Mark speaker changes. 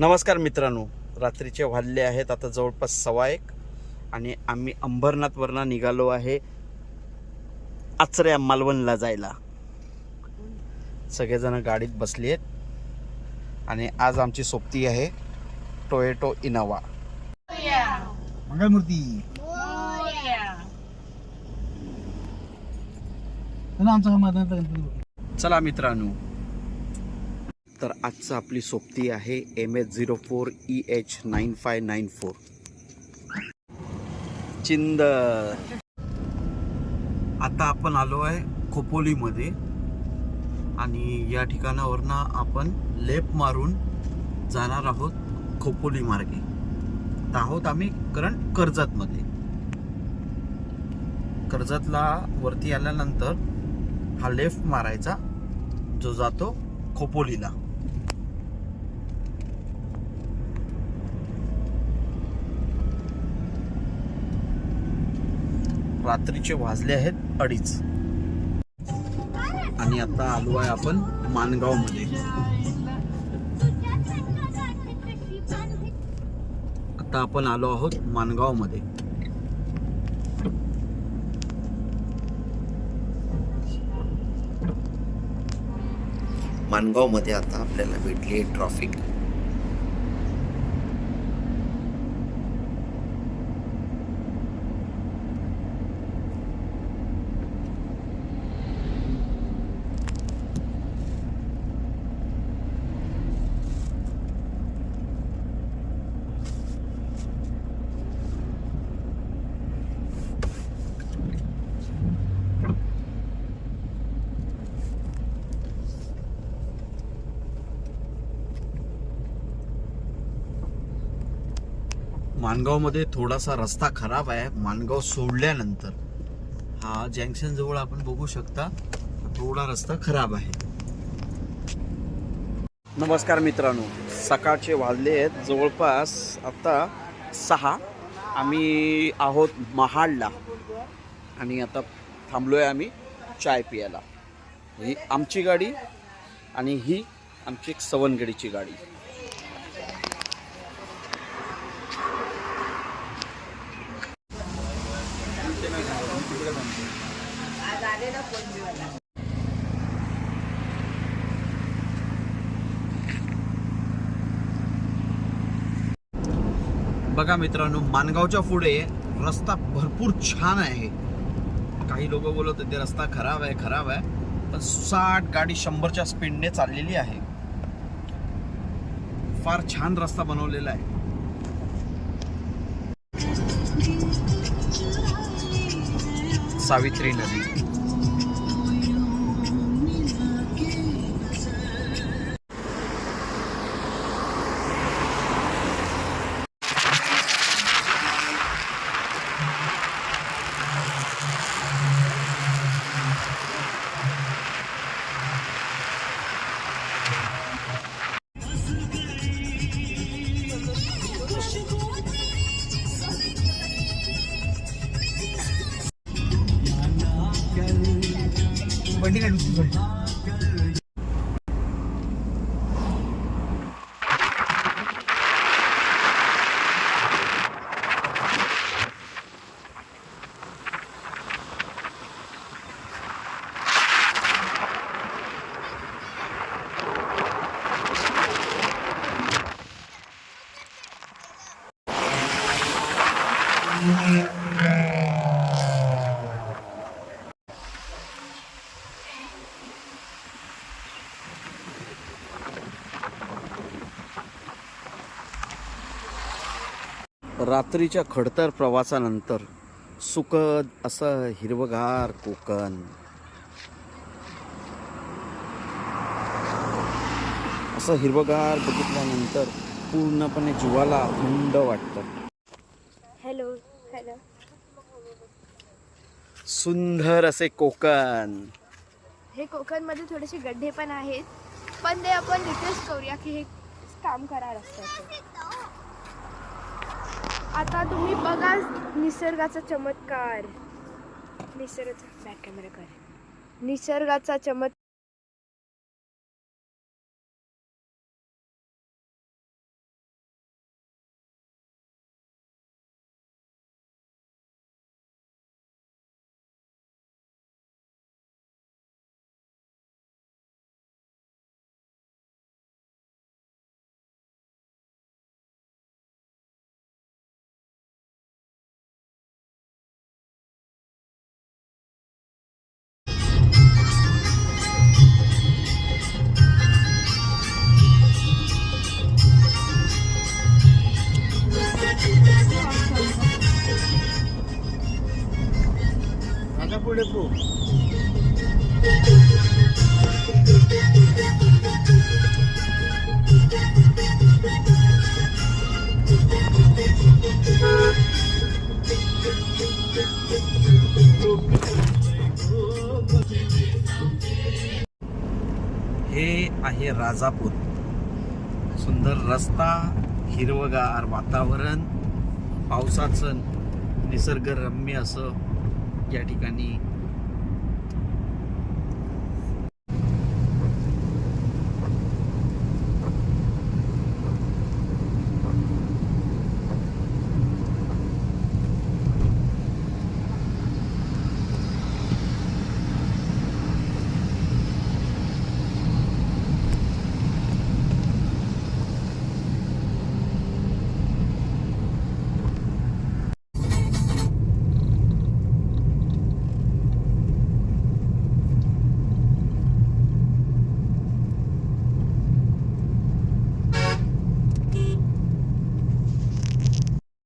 Speaker 1: नमस्कार मित्रांनो, रात्रीचे वाजले आहेत आता जवळपास 1:15 आणि आम्ही अंबरनाथवरनं निघालो आहे आचऱ्या मालवणला जायला. सगळेजण गाडीत बसले आहेत आणि आज आमची सोबती आहे टोयोटो इनोवा.
Speaker 2: मंगळमूर्ती
Speaker 1: चला मित्रांनो, तर आजचं आपली सोबती आहे MS04 EH9594 चिंद. आता आपण आलो आहे खोपोलीमध्ये आणि या ठिकाणावरनं आपण लेफ्ट मारून जाणार आहोत खोपोली मार्गे. आता आहोत आम्ही करंट कर्जतमध्ये. कर्जतला वरती आल्यानंतर हा लेफ्ट मारायचा जो जातो खोपोलीला. रात्रीचे वाजले आहेत 2:30 आणि आता आलो आहे आपण माणगाव मध्ये. आता आपण आलो आहोत माणगाव मध्ये. माणगाव मध्ये आता आपल्याला भेटली ट्रॅफिक. माणगावमध्ये थोडासा रस्ता खराब आहे. माणगाव सोडल्यानंतर हा जंक्शन जवळ आपण बघू शकता थोडा रस्ता खराब आहे. नमस्कार मित्रांनो, सकाळचे वाजले आहेत जवळपास आता 6. आम्ही आहोत महाडला आणि आता थांबलोय आम्ही चाय पियाला. ही आमची गाडी आणि ही आमची सवनगडीची गाडी. बघा मित्रांनो, माणगावच्या पुढे रस्ता भरपूर छान आहे. काही लोक बोलत होते रस्ता खराब आहे, पण 60 गाडी 100च्या स्पीडने चाललेली आहे. फार छान रस्ता बनवलेला आहे. सावित्री नदी.
Speaker 2: बंडी काढू.
Speaker 1: रात्रीच्या खडतर प्रवासानंतर सुखद असं हिरवगार कोकण. असं हिरवगार बघितल्यानंतर पूर्णपणे जीवाला थंड वाटतं.
Speaker 3: Hello hello.
Speaker 1: सुंदर असे कोकण.
Speaker 3: हे कोकणमध्ये थोडेसे गड्डे पण आहेत, पण ते आपण रिक्वेस्ट करूया की हे काम करा रस्त्याचं. आता तुम्ही बघा निसर्गाचा चमत्कार. निसर्गाचा बॅक कॅमेरा कर. निसर्गाचा चमत्कार.
Speaker 2: राजापूर डेपो.
Speaker 1: हे आहे राजापूर. सुंदर रस्ता, हिरवगार वातावरण, पावसाचं निसर्गरम्य असं या ठिकाणी